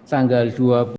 tanggal 20.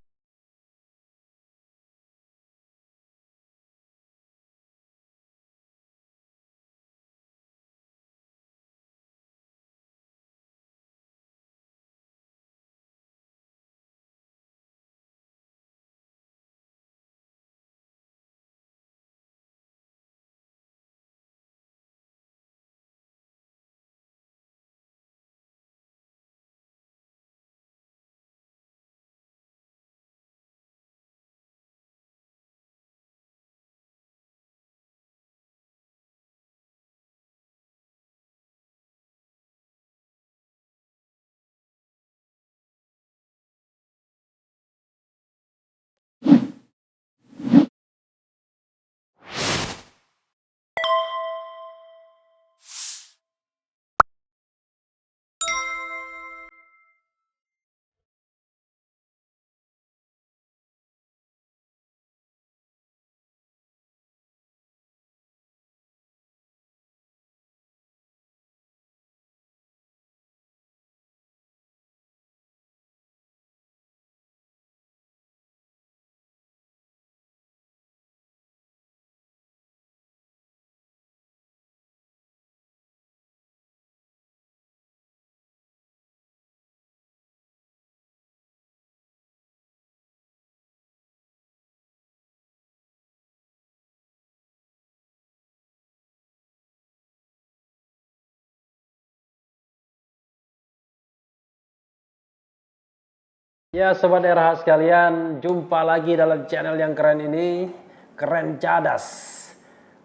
Ya Sobat RH sekalian, jumpa lagi dalam channel yang keren ini, Keren Cadas.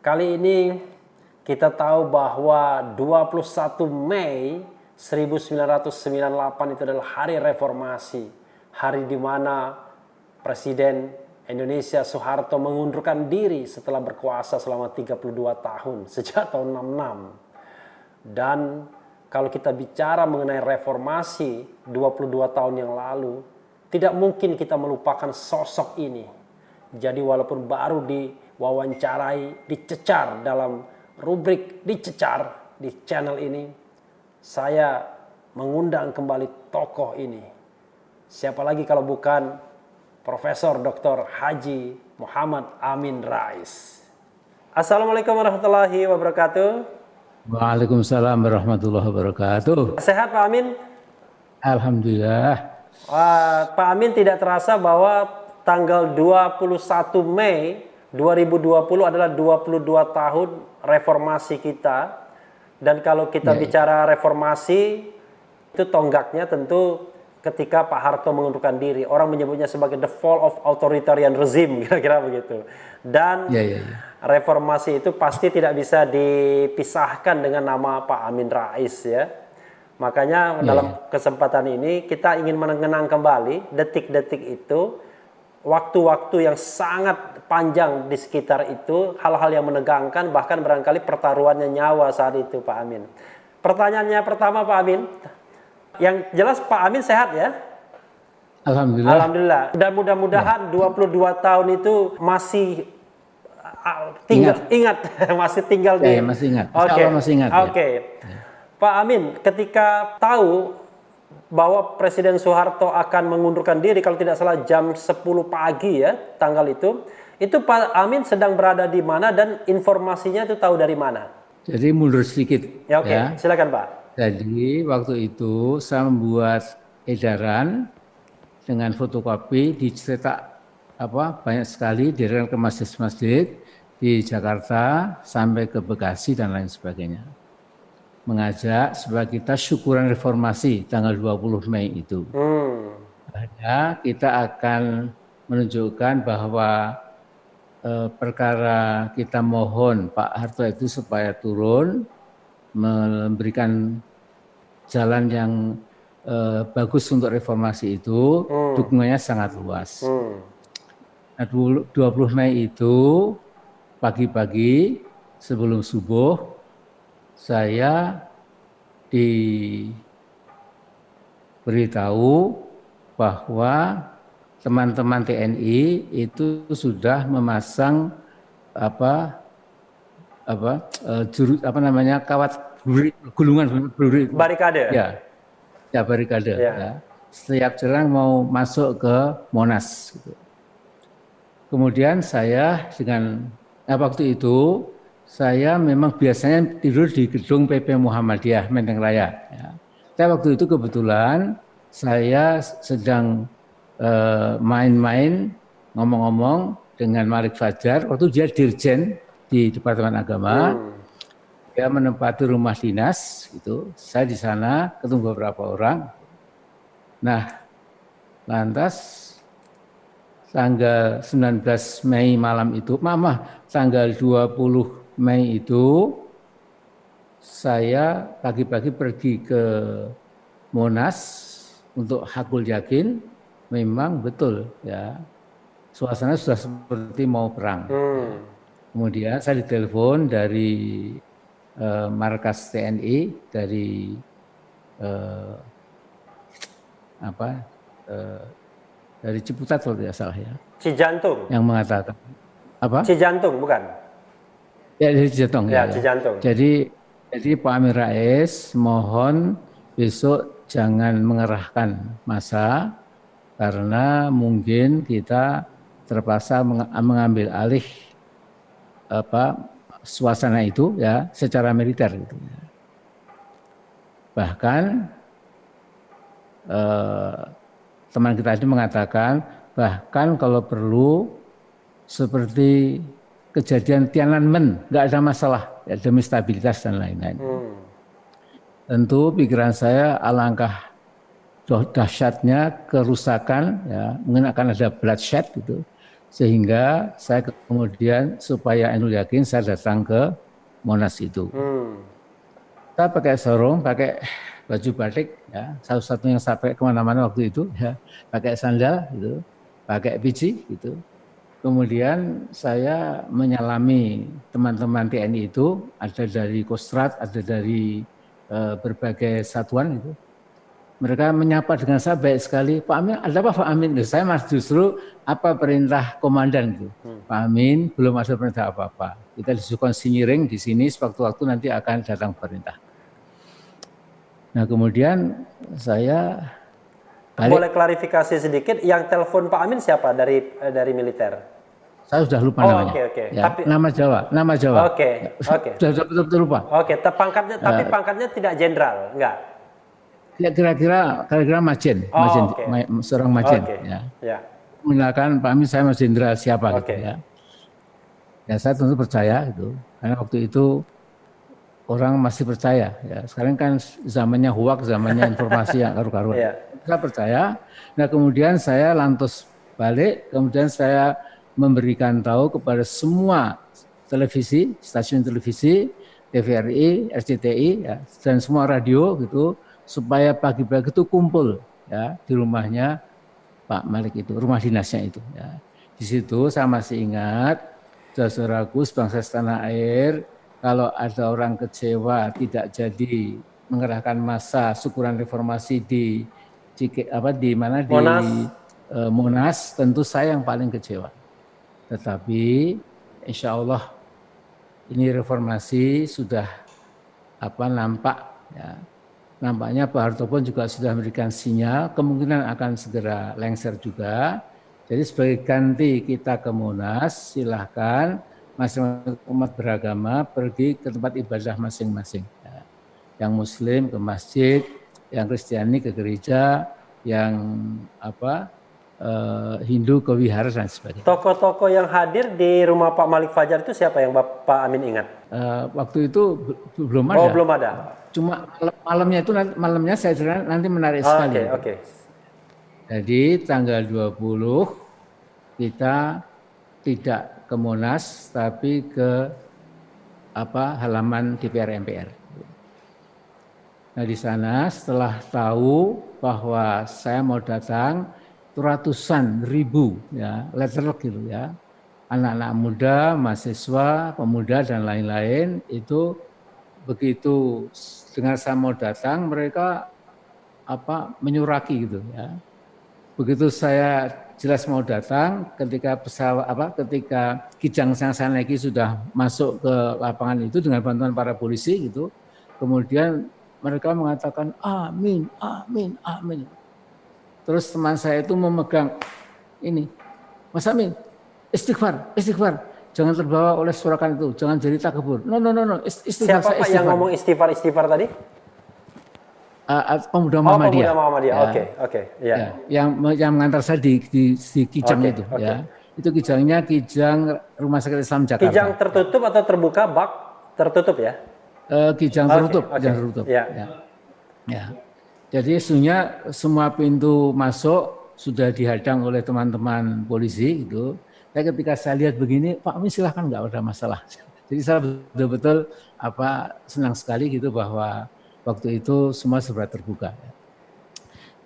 Kali ini kita tahu bahwa 21 Mei 1998 itu adalah hari reformasi. Hari di mana Presiden Indonesia Soeharto mengundurkan diri setelah berkuasa selama 32 tahun, sejak tahun 66. Dan kalau kita bicara mengenai reformasi 22 tahun yang lalu, tidak mungkin kita melupakan sosok ini. Jadi walaupun baru diwawancarai, dicecar dalam rubrik dicecar di channel ini, saya mengundang kembali tokoh ini. Siapa lagi kalau bukan Profesor Dr. Haji Muhammad Amin Rais. Assalamualaikum warahmatullahi wabarakatuh. Waalaikumsalam warahmatullahi wabarakatuh. Sehat Pak Amin? Alhamdulillah. Pak Amin, tidak terasa bahwa tanggal 21 Mei 2020 adalah 22 tahun reformasi kita. Dan kalau kita bicara reformasi, itu tonggaknya tentu ketika Pak Harto mengundurkan diri. Orang menyebutnya sebagai the fall of authoritarian regime, kira-kira begitu. Dan reformasi itu pasti tidak bisa dipisahkan dengan nama Pak Amin Rais ya. Makanya dalam kesempatan ini kita ingin mengenang kembali detik-detik itu, waktu-waktu yang sangat panjang di sekitar itu, hal-hal yang menegangkan, bahkan barangkali pertaruhannya nyawa saat itu Pak Amin. Pertanyaannya pertama Pak Amin, yang jelas Pak Amin sehat ya? Alhamdulillah. Alhamdulillah. Dan mudah-mudahan 22 tahun itu masih ingat masih tinggal di... masih ingat. Oke. Masih ingat. Oke. Pak Amin, ketika tahu bahwa Presiden Soeharto akan mengundurkan diri, kalau tidak salah jam 10 pagi ya, tanggal itu Pak Amin sedang berada di mana dan informasinya itu tahu dari mana? Jadi mundur sedikit. Ya, oke. Silakan Pak. Jadi waktu itu saya membuat edaran dengan fotokopi, dicetak banyak sekali, diedarkan ke masjid-masjid di Jakarta sampai ke Bekasi dan lain sebagainya. Mengajak supaya kita syukuran reformasi tanggal 20 Mei itu. Hanya kita akan menunjukkan bahwa perkara kita mohon Pak Harto itu supaya turun, memberikan jalan yang bagus untuk reformasi itu, dukungannya sangat luas. Nah, 20 Mei itu pagi-pagi sebelum subuh, saya diberitahu bahwa teman-teman TNI itu sudah memasang kawat gulungan barikade. Ya barikade. Ya. setiap jelang mau masuk ke Monas. Gitu. Kemudian saya waktu itu saya memang biasanya tidur di gedung PP Muhammadiyah Menteng Raya. Ya. Tapi waktu itu kebetulan saya sedang main-main ngomong-ngomong dengan Malik Fajar. Waktu dia dirjen di Departemen Agama, dia menempati rumah dinas. Gitu. Saya di sana ketemu beberapa orang. Nah, lantas tanggal 19 Mei malam itu, tanggal 20 Mei itu saya pagi-pagi pergi ke Monas untuk hakul yakin, memang betul ya suasana sudah seperti mau perang. Kemudian saya ditelepon dari markas TNI dari dari Ciputat kalau tidak salah ya. Cijantung. Yang mengatakan apa? Cijantung bukan? Ya dari Cijantung ya. Cijantung. Jadi Pak Amin Rais mohon besok jangan mengerahkan massa karena mungkin kita terpaksa mengambil alih suasana itu ya secara militer gitu. Bahkan teman kita ini mengatakan bahkan kalau perlu seperti kejadian Tiananmen nggak ada masalah ya, demi stabilitas dan lain-lain. Tentu pikiran saya alangkah dahsyatnya kerusakan ya mungkin akan ada bloodshed gitu sehingga saya kemudian supaya Ainul Yakin saya datang ke Monas itu. Saya pakai sarung, pakai baju batik ya satu-satunya yang sampai kemana-mana waktu itu ya pakai sandal gitu, pakai peci gitu. Kemudian saya menyalami teman-teman TNI itu, ada dari Kostrad, ada dari berbagai satuan itu. Mereka menyapa dengan saya baik sekali, Pak Amin, ada apa Pak Amin? Saya justru apa perintah komandan itu. Pak Amin, belum ada perintah apa-apa. Kita disuruh konsinyiring di sini, sewaktu-waktu nanti akan datang perintah. Nah kemudian saya boleh klarifikasi sedikit, yang telepon Pak Amin siapa dari militer? Saya sudah lupa namanya. Ya, tapi, nama Jawa. Sudah betul-betul lupa. Tapi pangkatnya tidak jenderal, enggak? Ya kira-kira majen, seorang majen. Ya. Mengatakan Pak Amin saya Mas Jenderal siapa gitu ya. Ya saya tentu percaya gitu, karena waktu itu orang masih percaya. Ya. Sekarang kan zamannya hoax, zamannya informasi yang karu-karuan. Saya percaya. Nah kemudian saya lantas balik, kemudian saya memberikan tahu kepada semua televisi, stasiun televisi, TVRI, RCTI, ya, dan semua radio gitu, supaya pagi-pagi itu kumpul ya di rumahnya Pak Malik itu, rumah dinasnya itu. Ya. Di situ saya masih ingat, saudaraku sebangsa setanah air, kalau ada orang kecewa tidak jadi mengerahkan massa syukuran reformasi di Monas, tentu saya yang paling kecewa. Tetapi insya Allah ini reformasi sudah nampak ya. Nampaknya Pak Harto pun juga sudah memberikan sinyal kemungkinan akan segera lengser juga. Jadi sebagai ganti kita ke Monas, silahkan masing-masing umat beragama pergi ke tempat ibadah masing-masing. Ya. Yang Muslim ke masjid, yang Kristiani ke gereja, yang Hindu ke wihara dan sebagainya. Tokoh-tokoh yang hadir di rumah Pak Malik Fajar itu siapa yang Bapak Amin ingat? Waktu itu belum ada. Oh, belum ada. Cuma malamnya saya kira nanti menarik sekali. Oke. Jadi tanggal 20 kita tidak ke Monas tapi ke halaman DPR MPR. Nah di sana setelah tahu bahwa saya mau datang, ratusan ribu ya letter gitu ya, anak-anak muda, mahasiswa, pemuda dan lain-lain itu begitu dengan saya mau datang mereka menyuraki gitu ya. Begitu saya jelas mau datang, ketika ketika Kijang yang saya naiki sudah masuk ke lapangan itu dengan bantuan para polisi gitu, kemudian mereka mengatakan amin, amin, amin. Terus teman saya itu memegang ini, Mas Amin, istighfar, jangan terbawa oleh surakan itu, jangan jadi takabur. No, istighfar. Siapa Pak yang ngomong istighfar tadi? Pemuda Muhammadiyah. Pemuda Muhammadiyah. Ya. Oke. Ya. Yang mengantar saya di Kijang itu. Okay. Ya. Itu Kijangnya Kijang Rumah Sakit Islam Jakarta. Kijang tertutup atau terbuka? Bak tertutup ya? Kijang tertutup. Kijang tertutup. Ya. Jadi semua pintu masuk sudah dihadang oleh teman-teman polisi gitu. Ketika saya lihat begini, Pak Amin silahkan, nggak ada masalah. Jadi saya betul-betul senang sekali gitu bahwa waktu itu semua serba terbuka.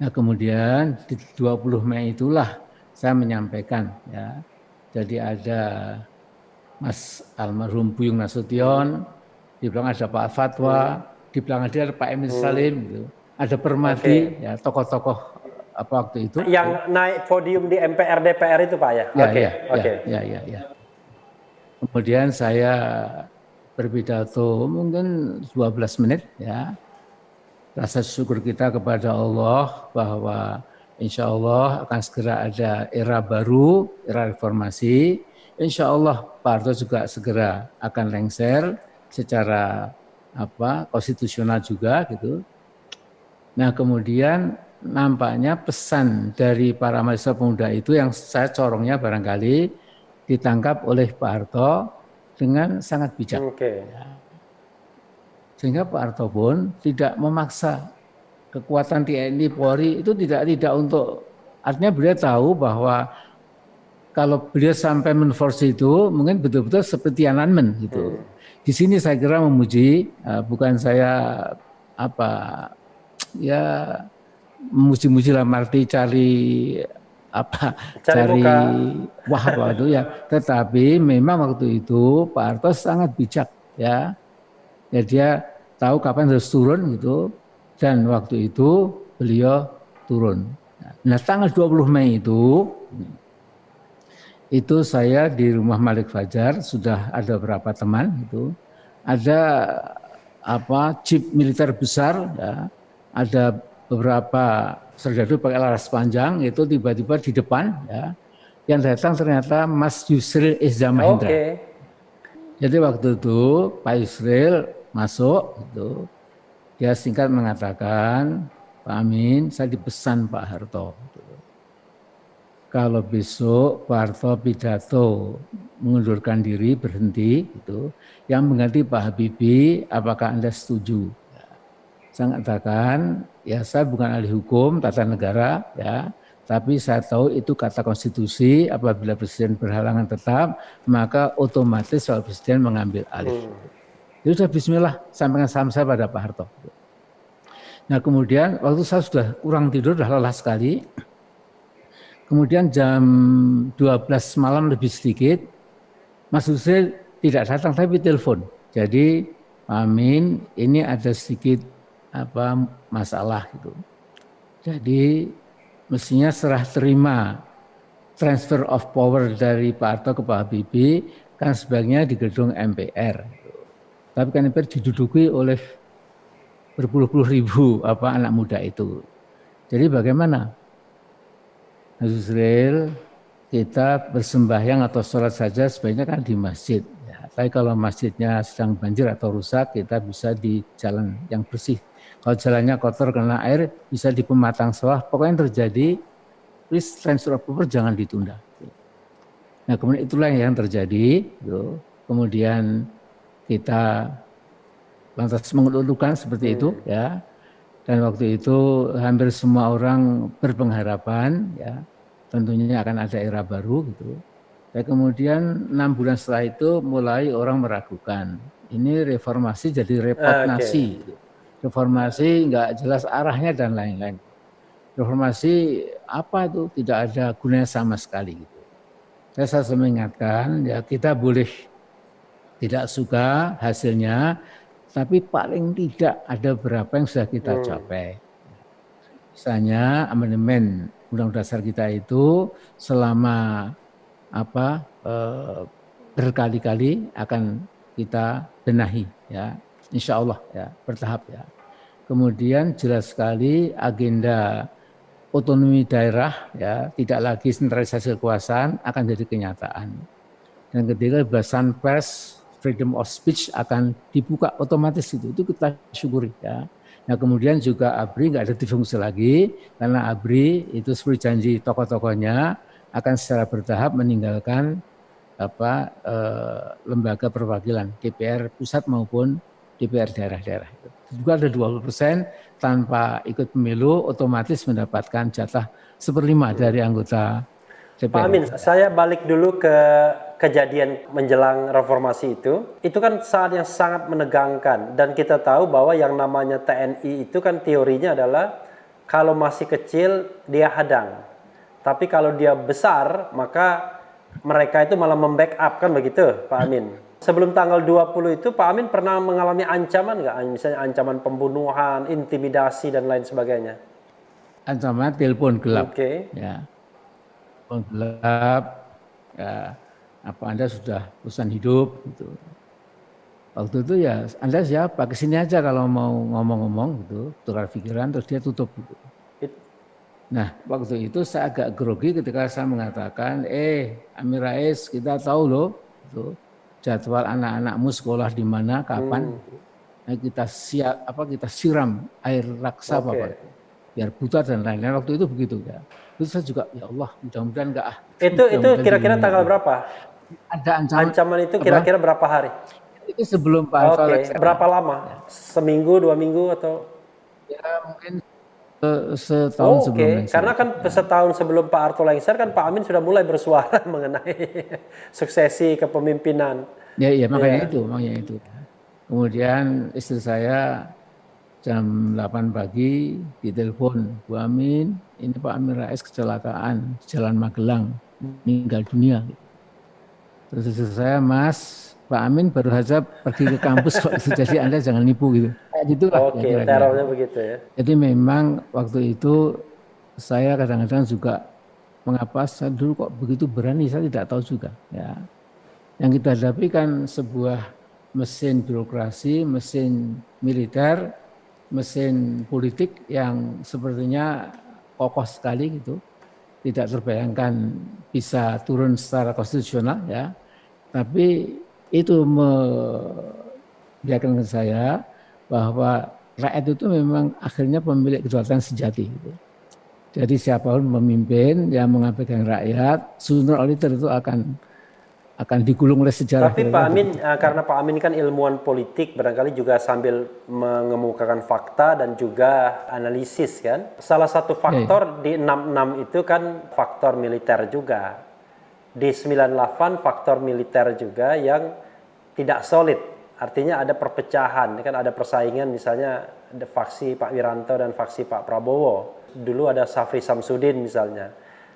Nah kemudian di 20 Mei itulah saya menyampaikan ya. Jadi ada Mas almarhum Buyung Nasution, di belakang ada Pak Fatwa, di belakang dia ada Pak Emil Salim, gitu. Ada Permadi, ya tokoh-tokoh waktu itu. Yang naik podium di MPR DPR itu Pak ya? Ya. Kemudian saya berpidato mungkin 12 menit ya. Rasa syukur kita kepada Allah bahwa insya Allah akan segera ada era baru, era reformasi. Insya Allah Pak Harto juga segera akan lengser secara konstitusional juga gitu. Nah kemudian nampaknya pesan dari para mahasiswa pemuda itu yang saya corongnya barangkali ditangkap oleh Pak Harto dengan sangat bijak. Sehingga Pak Harto pun tidak memaksa kekuatan TNI Polri itu tidak untuk, artinya beliau tahu bahwa kalau beliau sampai menforce itu mungkin betul-betul seperti Tiananmen gitu. Di sini saya kira memuji, bukan saya memuji-muji lah arti cari wah itu ya. Tetapi memang waktu itu Pak Harto sangat bijak ya. Ya dia tahu kapan harus turun gitu, dan waktu itu beliau turun. Nah tanggal 20 Mei itu saya di rumah Malik Fajar, sudah ada beberapa teman gitu, ada jeep militer besar, ya, ada beberapa serdadu pakai laras panjang, itu tiba-tiba di depan, ya, yang datang ternyata Mas Yusril Izzah Mahendra. Jadi waktu itu Pak Yusril masuk, gitu, dia singkat mengatakan, Pak Amin, saya dipesan Pak Harto. Kalau besok Pak Harto pidato mengundurkan diri, berhenti, gitu, yang mengganti Pak Habibie, apakah Anda setuju? Saya katakan, ya saya bukan ahli hukum, tata negara, ya, tapi saya tahu itu kata konstitusi, apabila presiden berhalangan tetap, maka otomatis Pak Presiden mengambil alih. Jadi sudah bismillah, sampaikan salam saya pada Pak Harto. Nah kemudian waktu saya sudah kurang tidur, sudah lelah sekali. Kemudian jam 12 malam lebih sedikit, Mas Yusril tidak datang tapi telepon. Jadi Pak Amin, ini ada sedikit masalah gitu. Jadi mestinya serah terima transfer of power dari Pak Harto ke Pak Habibie kan sebaiknya di gedung MPR. Tapi kan MPR diduduki oleh berpuluh-puluh ribu anak muda itu. Jadi bagaimana? Mas Yusril, kita bersembahyang atau sholat saja sebaiknya kan di masjid. Ya, tapi kalau masjidnya sedang banjir atau rusak, kita bisa di jalan yang bersih. Kalau jalannya kotor kena air, bisa di pematang sawah. Pokoknya yang terjadi, please transfer of power jangan ditunda. Nah kemudian itulah yang terjadi. Kemudian kita lantas mengeluhkan seperti itu, ya. Dan waktu itu hampir semua orang berpengharapan, ya, tentunya akan ada era baru gitu. Dan kemudian 6 bulan setelah itu mulai orang meragukan. Ini reformasi jadi repot nasi. Gitu. Reformasi nggak jelas arahnya dan lain-lain. Reformasi apa itu tidak ada gunanya sama sekali. Gitu. Saya selalu mengingatkan, ya kita boleh tidak suka hasilnya, tapi paling tidak ada berapa yang sudah kita capai. Misalnya amandemen Undang-Undang Dasar kita itu selama berkali-kali akan kita benahi, ya, insya Allah, ya, bertahap, ya. Kemudian jelas sekali agenda otonomi daerah, ya, tidak lagi sentralisasi kekuasaan, akan jadi kenyataan. Dan ketika kebebasan pers, freedom of speech akan dibuka otomatis itu kita syukuri, ya. Nah kemudian juga ABRI nggak ada difungsi lagi, karena ABRI itu seperti janji tokoh-tokohnya akan secara bertahap meninggalkan lembaga perwakilan DPR pusat maupun DPR daerah-daerah. Juga ada 20% tanpa ikut pemilu otomatis mendapatkan jatah 1/5 dari anggota DPR. Pak Amin, saya balik dulu ke kejadian menjelang reformasi itu. Itu kan saat yang sangat menegangkan, dan kita tahu bahwa yang namanya TNI itu kan teorinya adalah kalau masih kecil dia hadang, tapi kalau dia besar maka mereka itu malah membackup, kan begitu Pak Amin? Sebelum tanggal 20 itu Pak Amin pernah mengalami ancaman nggak? Misalnya ancaman pembunuhan, intimidasi dan lain sebagainya. Ancaman telepon gelap. Oke. Ya. Telepon gelap, ya, apa Anda sudah bosan hidup gitu. Waktu itu ya Anda siapa? Kesini aja kalau mau ngomong-ngomong gitu, tukar pikiran, terus dia tutup gitu. Nah waktu itu saya agak grogi ketika saya mengatakan, Amin Rais, kita tahu loh gitu, jadwal anak-anakmu sekolah di mana, kapan, nah, kita siram air raksa Bapak, biar buta dan lain-lain. Waktu itu begitu ya. Terus saya juga, ya Allah, mudah-mudahan enggak. Itu kira-kira tanggal berapa? Ada ancaman itu kira-kira berapa hari? Itu sebelum Pak Harto Oke. Berapa lama? Seminggu, 2 minggu atau? Ya mungkin setahun sebelum lengser. Karena kan setahun sebelum Pak Harto lengser kan Pak Amin sudah mulai bersuara mengenai suksesi kepemimpinan. Ya makanya itu. Kemudian istri saya jam 8 pagi ditelepon, Bu Amin, ini Pak Amin Rais kecelakaan Jalan Magelang, meninggal dunia. Terus istri saya, Mas, Pak Amin baru saja pergi ke kampus kok, jadi Anda jangan nipu gitu. Kayak gitulah. Oke, terornya begitu ya. Jadi memang waktu itu saya kadang-kadang juga mengapa saya dulu kok begitu berani, saya tidak tahu juga. Ya. Yang kita hadapi kan sebuah mesin birokrasi, mesin militer, mesin politik yang sepertinya kokoh sekali gitu. Tidak terbayangkan bisa turun secara konstitusional ya. Tapi itu membiarkan saya bahwa rakyat itu memang akhirnya pemilik kedaulatan sejati. Gitu. Jadi siapapun pemimpin yang mengabaikan rakyat, sooner or later itu akan digulung oleh sejarah. Tapi Pak Amin, karena Pak Amin kan ilmuwan politik, barangkali juga sambil mengemukakan fakta dan juga analisis kan. Salah satu faktor di 66 itu kan faktor militer juga. Di 98 faktor militer juga yang tidak solid. Artinya ada perpecahan, kan ada persaingan, misalnya ada faksi Pak Wiranto dan faksi Pak Prabowo. Dulu ada Safri Samsudin misalnya.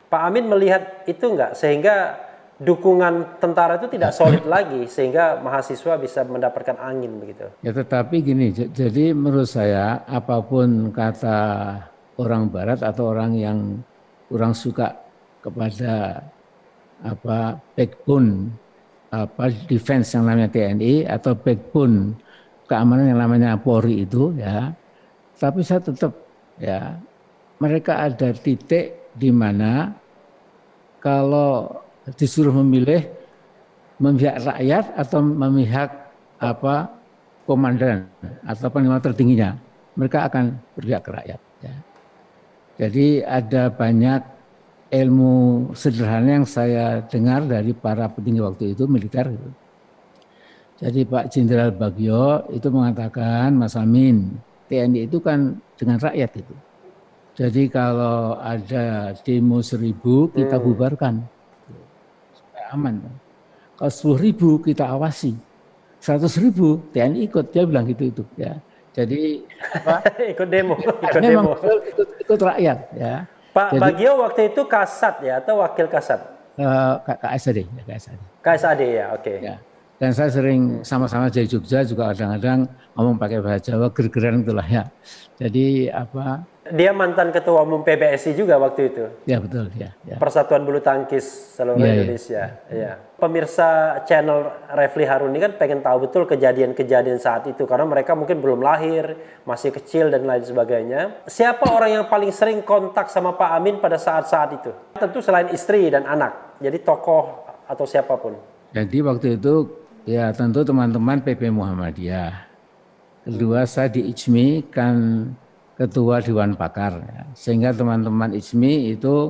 Pak Amin melihat itu enggak, sehingga dukungan tentara itu tidak solid lagi, sehingga mahasiswa bisa mendapatkan angin begitu. Ya tetapi gini, jadi menurut saya apapun kata orang Barat atau orang yang kurang suka kepada backbone defense yang namanya TNI atau backbone keamanan yang namanya Polri itu ya, tapi saya tetap ya mereka ada titik di mana kalau disuruh memilih memihak rakyat atau memihak komandan atau panglima tertingginya, mereka akan berpihak ke rakyat. Ya. Jadi ada banyak ilmu sederhana yang saya dengar dari para petinggi waktu itu militer. Gitu. Jadi Pak Jenderal Bagio itu mengatakan, Mas Amin, TNI itu kan dengan rakyat itu. Jadi kalau ada demo 1.000 kita bubarkan. Aman. Kalau 10.000 kita awasi, 100.000 TNI ikut, dia bilang gitu itu ya. Jadi ikut demo, ikut rakyat ya. Pak Bagio waktu itu Kasat ya atau wakil Kasat? KSAD ya, KSAD ya, oke. Ya. Dan saya sering sama-sama dari Jogja juga kadang-kadang ngomong pakai bahasa Jawa, gergeran itulah ya. Jadi apa? Dia mantan ketua umum PBSI juga waktu itu. Ya betul ya. Persatuan Bulu Tangkis seluruh Indonesia. Ya. Pemirsa channel Refli Harun ini kan pengen tahu betul kejadian-kejadian saat itu karena mereka mungkin belum lahir, masih kecil dan lain sebagainya. Siapa orang yang paling sering kontak sama Pak Amin pada saat-saat itu? Tentu selain istri dan anak. Jadi tokoh atau siapapun. Jadi waktu itu ya tentu teman-teman PP Muhammadiyah. Kedua saya di IJMI kan ketua Dewan Pakar, ya. Sehingga teman-teman IJMI itu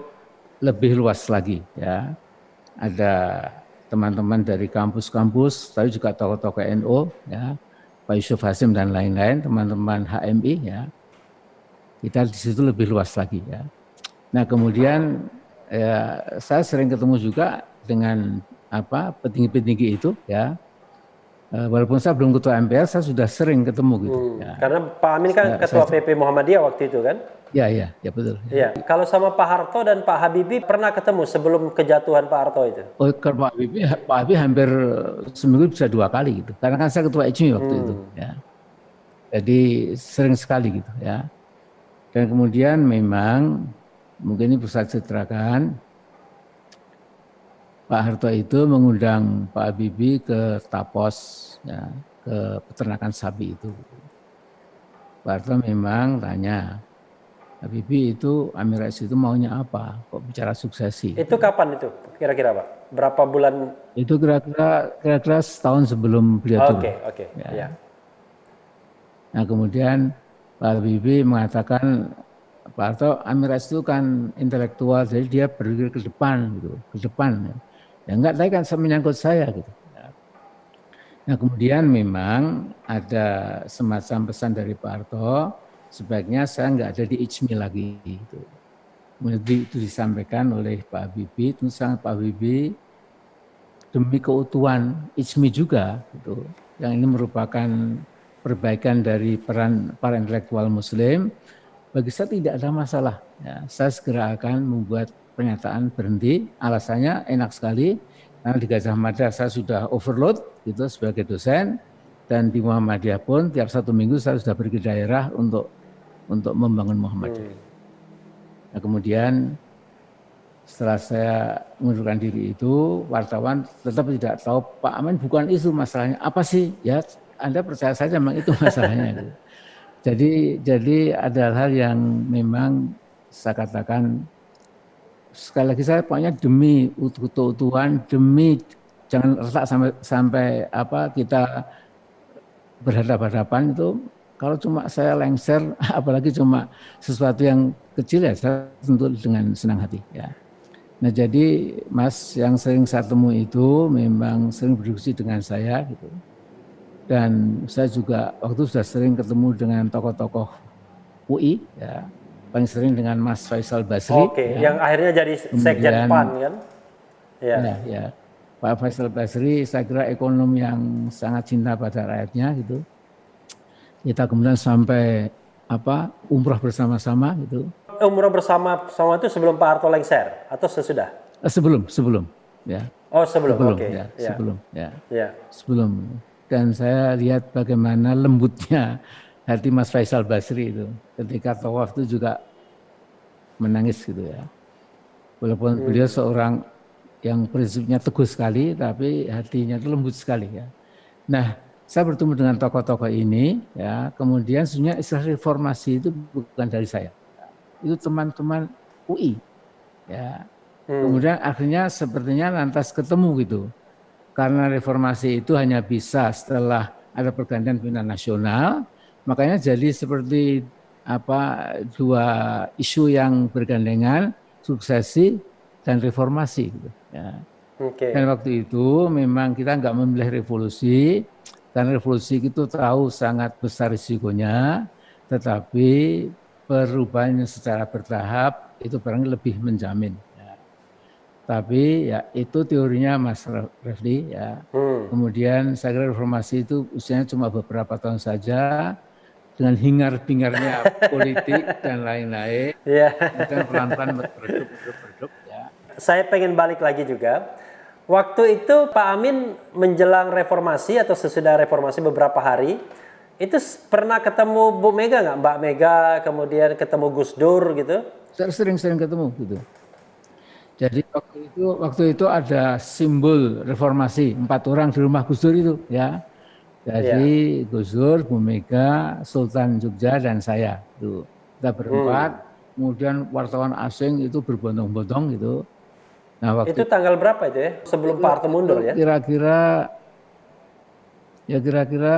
lebih luas lagi ya. Ada teman-teman dari kampus-kampus, tapi juga tokoh-tokoh NU, ya, Pak Yusuf Hasim dan lain-lain, teman-teman HMI, ya, kita di situ lebih luas lagi, ya. Nah kemudian ya, saya sering ketemu juga dengan petinggi-petinggi itu, ya. Walaupun saya belum ketua MPR, saya sudah sering ketemu gitu. Ya. Karena Pak Amin kan ketua PP Muhammadiyah waktu itu kan? Ya betul. Ya. Kalau sama Pak Harto dan Pak Habibie pernah ketemu sebelum kejatuhan Pak Harto itu? Oh, kalau Pak Habibie hampir seminggu bisa 2 kali gitu. Karena kan saya ketua IJMI waktu itu. Ya. Jadi sering sekali gitu ya. Dan kemudian memang mungkin ini bisa ceritakan, Pak Harto itu mengundang Pak Habibie ke Tapos, ya, ke peternakan sapi itu. Pak Harto memang tanya, Habibie itu Amin Rais itu maunya apa? Kok bicara suksesi? Itu kapan itu kira-kira Pak? Berapa bulan? Itu kira-kira setahun sebelum beliau turun. Oke. Ya. Nah kemudian Pak Habibie mengatakan, Pak Harto, Amin Rais itu kan intelektual, jadi dia berpikir ke depan gitu, ke depan. Ya enggak, tapi kan menyangkut saya gitu. Nah kemudian memang ada semacam pesan dari Pak Harto, sebaiknya saya enggak ada di IJMI lagi gitu. Kemudian itu disampaikan oleh Pak Habibie, tentu sangat Pak Habibie demi keutuhan IJMI juga gitu. Yang ini merupakan perbaikan dari peran para intelektual Muslim. Bagi saya tidak ada masalah. Ya, saya segera akan membuat pernyataan berhenti. Alasannya enak sekali, karena di Gajah Mada saya sudah overload gitu sebagai dosen, dan di Muhammadiyah pun tiap 1 minggu saya sudah pergi ke daerah untuk membangun Muhammadiyah. Nah kemudian setelah saya mengundurkan diri itu, wartawan tetap tidak tahu, Pak Amin bukan itu masalahnya, apa sih? Ya Anda percaya saja memang itu masalahnya. Gitu. Jadi ada hal yang memang saya katakan, sekali lagi saya pokoknya demi keutuhan, demi jangan retak sampai kita berhadapan-hadapan itu. Kalau cuma saya lengser, apalagi cuma sesuatu yang kecil, ya saya tentu dengan senang hati. Ya. Nah jadi Mas yang sering saya temui itu memang sering berdiskusi dengan saya gitu. Dan saya juga waktu sudah sering ketemu dengan tokoh-tokoh UI, ya. Paling sering dengan Mas Faisal Basri. Oke, ya. Yang akhirnya jadi Sekjen PAN kan? Ya. Pak Faisal Basri saya kira ekonom yang sangat cinta pada rakyatnya gitu. Kita kemudian sampai umroh bersama-sama gitu. Umroh bersama itu sebelum Pak Harto lengser atau sesudah? Sebelum ya. Oh sebelum, oke. Ya, sebelum ya. Ya. Sebelum. Dan saya lihat bagaimana lembutnya hati Mas Faisal Basri itu ketika tawaf itu juga menangis gitu ya. Walaupun beliau seorang yang prinsipnya teguh sekali, tapi hatinya itu lembut sekali ya. Nah, saya bertemu dengan tokoh-tokoh ini ya, kemudian sebenarnya istilah reformasi itu bukan dari saya. Itu teman-teman UI ya. Kemudian akhirnya sepertinya lantas ketemu gitu. Karena reformasi itu hanya bisa setelah ada pergantian pimpinan nasional, makanya jadi seperti dua isu yang bergandengan, suksesi dan reformasi gitu ya. Dan waktu itu memang kita nggak memilih revolusi, karena revolusi itu tahu sangat besar risikonya, tetapi perubahannya secara bertahap itu barangkali lebih menjamin. Ya. Tapi ya itu teorinya Mas Refli ya. Kemudian saya kira reformasi itu usianya cuma beberapa tahun saja, dengan hingar-bingarnya politik dan lain-lain. Yeah. Kemudian pelan-pelan meredup ya. Saya pengen balik lagi juga. Waktu itu Pak Amin menjelang reformasi atau sesudah reformasi beberapa hari, itu pernah ketemu Bu Mega nggak? Mbak Mega, kemudian ketemu Gus Dur gitu? Sering-sering ketemu gitu. Jadi waktu itu ada simbol reformasi 4 orang di rumah Gus Dur itu ya. Jadi Gus Dur, Bu Mega, Sultan Jogja dan saya itu kita berempat. Kemudian wartawan asing itu berbondong-bondong gitu. Nah Itu tanggal berapa itu ya? Sebelum Pak Harto mundur ya? Kira-kira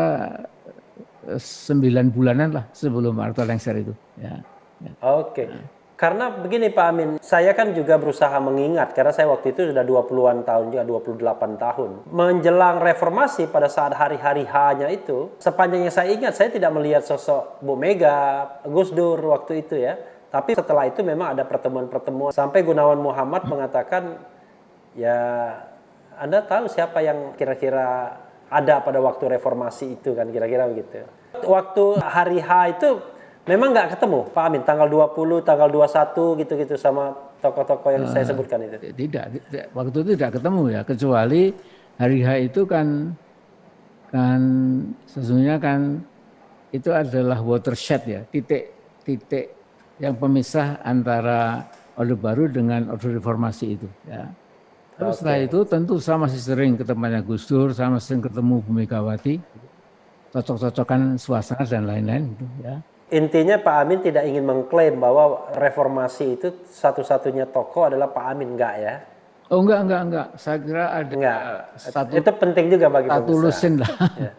9 bulanan lah sebelum Harto lengser itu. Ya. Oke. Karena begini Pak Amin, saya kan juga berusaha mengingat karena saya waktu itu sudah 20-an tahun juga 28 tahun. Menjelang reformasi pada saat hari-hari H-nya itu, sepanjang yang saya ingat saya tidak melihat sosok Bu Mega, Gus Dur waktu itu ya. Tapi setelah itu memang ada pertemuan-pertemuan sampai Gunawan Muhammad mengatakan, ya Anda tahu siapa yang kira-kira ada pada waktu reformasi itu kan kira-kira begitu. Waktu hari H itu memang nggak ketemu Pak Amin, tanggal 20, tanggal 21 gitu-gitu sama tokoh-tokoh yang saya sebutkan itu? Tidak, waktu itu tidak ketemu ya, kecuali hari H itu kan sesungguhnya kan itu adalah watershed ya, titik yang pemisah antara Orde Baru dengan Orde Reformasi itu ya. Terus setelah itu tentu saya masih sering ketemunya Gus Dur, saya masih sering ketemu Bu Megawati, cocok-cocokan suasana dan lain-lain gitu ya. Intinya Pak Amin tidak ingin mengklaim bahwa reformasi itu satu-satunya tokoh adalah Pak Amin, enggak ya? Oh enggak. Saya kira ada satu. Itu penting juga bagi satu lusin lah. Ya.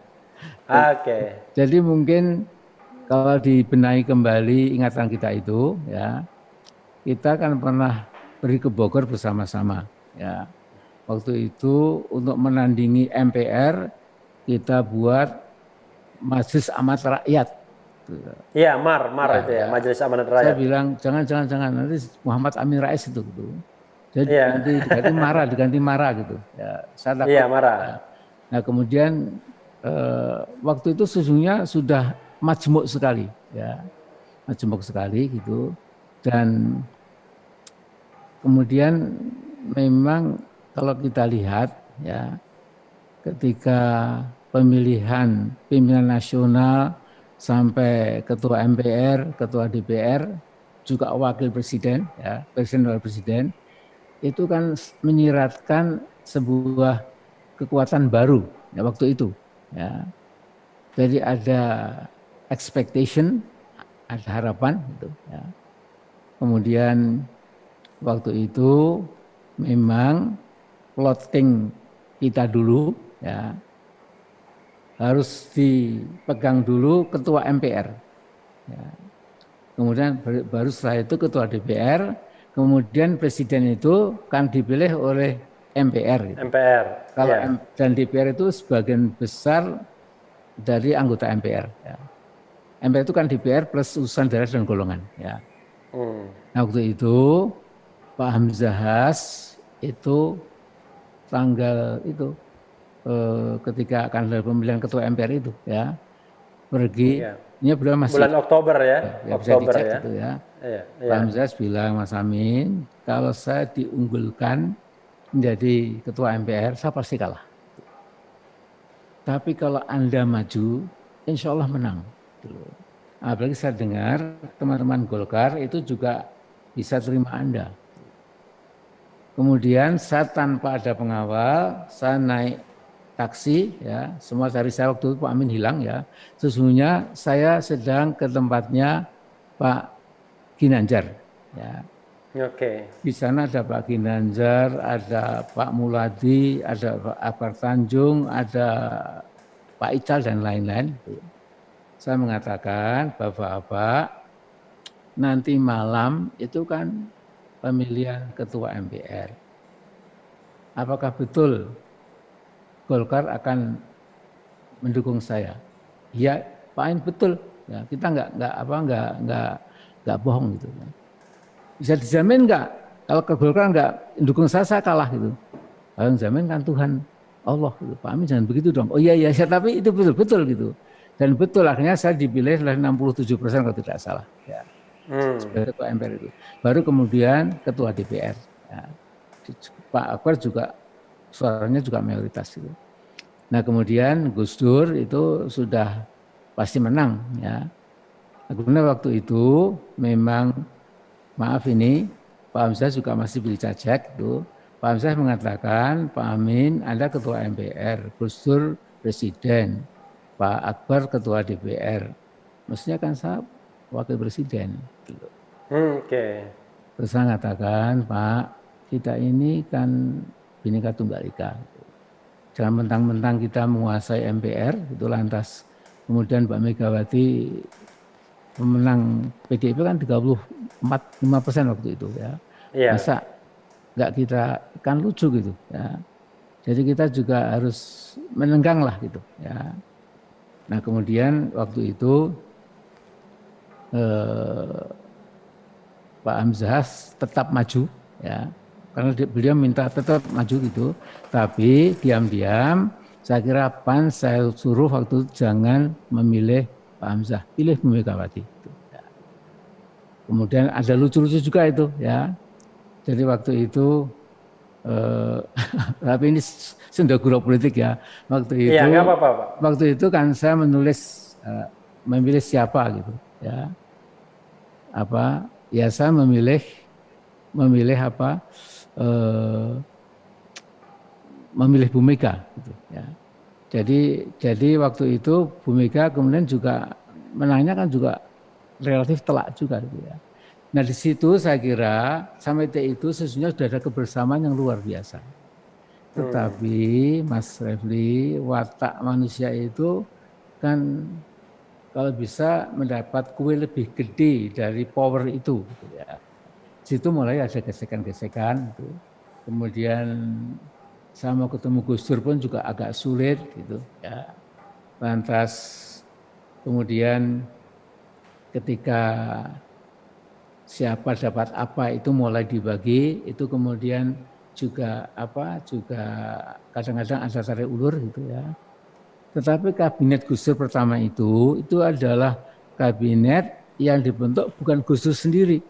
Oke. Jadi mungkin kalau dibenahi kembali ingatan kita itu, ya kita kan pernah pergi ke Bogor bersama-sama. Ya, waktu itu untuk menandingi MPR kita buat Majelis Amanat Rakyat. Iya, MAR itu ya, Majelis Amanat Rakyat. Saya bilang jangan nanti Muhammad Amin Rais itu gitu. Jadi nanti diganti Mara gitu. Ya, saya takut. Iya, Mara. Nah kemudian waktu itu sesungguhnya sudah majemuk sekali, ya, majemuk sekali gitu. Dan kemudian memang kalau kita lihat ya, ketika pemilihan pimpinan nasional sampai ketua MPR, ketua DPR, juga wakil presiden, ya, presiden dan presiden, itu kan menyiratkan sebuah kekuatan baru ya waktu itu. Ya. Jadi ada expectation, ada harapan gitu. Ya. Kemudian waktu itu memang plotting kita dulu ya harus dipegang dulu ketua MPR. Ya. Kemudian baru setelah itu ketua DPR, kemudian presiden itu kan dipilih oleh MPR. Gitu. MPR. Kalau dan DPR itu sebagian besar dari anggota MPR. Ya. MPR itu kan DPR plus urusan daerah dan golongan. Ya. Nah, waktu itu Pak Hamzahas itu tanggal itu ketika akan ada pemilihan ketua MPR itu ya pergi. Ini bulan Oktober ya. Oktober ya. Gitu ya. Pak Hamzahas bilang, Mas Amin, kalau saya diunggulkan menjadi ketua MPR, saya pasti kalah. Tapi kalau Anda maju, insya Allah menang. Apalagi saya dengar teman-teman Golkar itu juga bisa terima Anda. Kemudian saya tanpa ada pengawal, saya naik taksi, ya, semua cari saya waktu itu Pak Amin hilang ya. Sesungguhnya saya sedang ke tempatnya Pak Ginanjar. Ya. Oke. Di sana ada Pak Ginanjar, ada Pak Muladi, ada Pak Akbar Tanjung, ada Pak Ical dan lain-lain. Saya mengatakan, Bapak-bapak, nanti malam itu kan pemilihan ketua MPR. Apakah betul Golkar akan mendukung saya? Ya, Pak Amin betul. Ya, kita nggak bohong gitu. Bisa dijamin nggak kalau ke Golkar nggak mendukung saya kalah gitu? Kalau yang jamin kan Tuhan Allah. Gitu. Pak Amin jangan begitu dong. Oh iya, tapi itu betul gitu. Dan betul akhirnya saya dipilih oleh 67% kalau tidak salah. Ya. Sebagai ketua MPR itu. Baru kemudian ketua DPR. Ya. Pak Akbar juga suaranya juga mayoritas gitu. Nah kemudian Gus Dur itu sudah pasti menang ya. Kemudian waktu itu memang maaf ini Pak Hamzah juga masih pilih cacek itu. Pak Hamzah mengatakan Pak Amin Anda ketua MPR, Gus Dur presiden, Pak Akbar ketua DPR. Mestinya kan saya wakil presiden. Gitu. Oke. Terus saya mengatakan Pak kita ini kan Bhinneka Tunggal Ika. Jangan mentang-mentang kita menguasai MPR itu lantas kemudian Mbak Megawati pemenang PDIP kan 34,5% waktu itu ya. Iya. Masa nggak kita kan lucu gitu ya. Jadi kita juga harus menenggang lah gitu ya. Nah kemudian waktu itu Pak Hamzah tetap maju ya. Karena beliau minta tetap maju gitu. Tapi diam-diam saya kira PAN saya suruh waktu itu jangan memilih Pak Hamzah, pilih Bu Megawati. Kemudian ada lucu-lucu juga itu ya. Jadi waktu itu tapi ini sendagura politik ya. Waktu itu Iya, nggak apa-apa, Pak. Waktu itu kan saya menulis memilih siapa gitu ya. Apa? Ya saya memilih apa? Memilih Bu Mega gitu ya. Jadi waktu itu Bu Mega kemudian juga menangnya kan juga relatif telak juga gitu ya. Nah di situ saya kira sampai detik itu sesungguhnya sudah ada kebersamaan yang luar biasa. Tetapi Mas Refli, watak manusia itu kan kalau bisa mendapat kue lebih gede dari power itu gitu ya. Di situ mulai ada gesekan-gesekan gitu. Kemudian saya mau ketemu Gus Dur pun juga agak sulit gitu ya. Lantas kemudian ketika siapa dapat apa itu mulai dibagi, itu kemudian juga kadang-kadang ada tarik ulur gitu ya. Tetapi kabinet Gus Dur pertama itu adalah kabinet yang dibentuk bukan Gus Dur sendiri,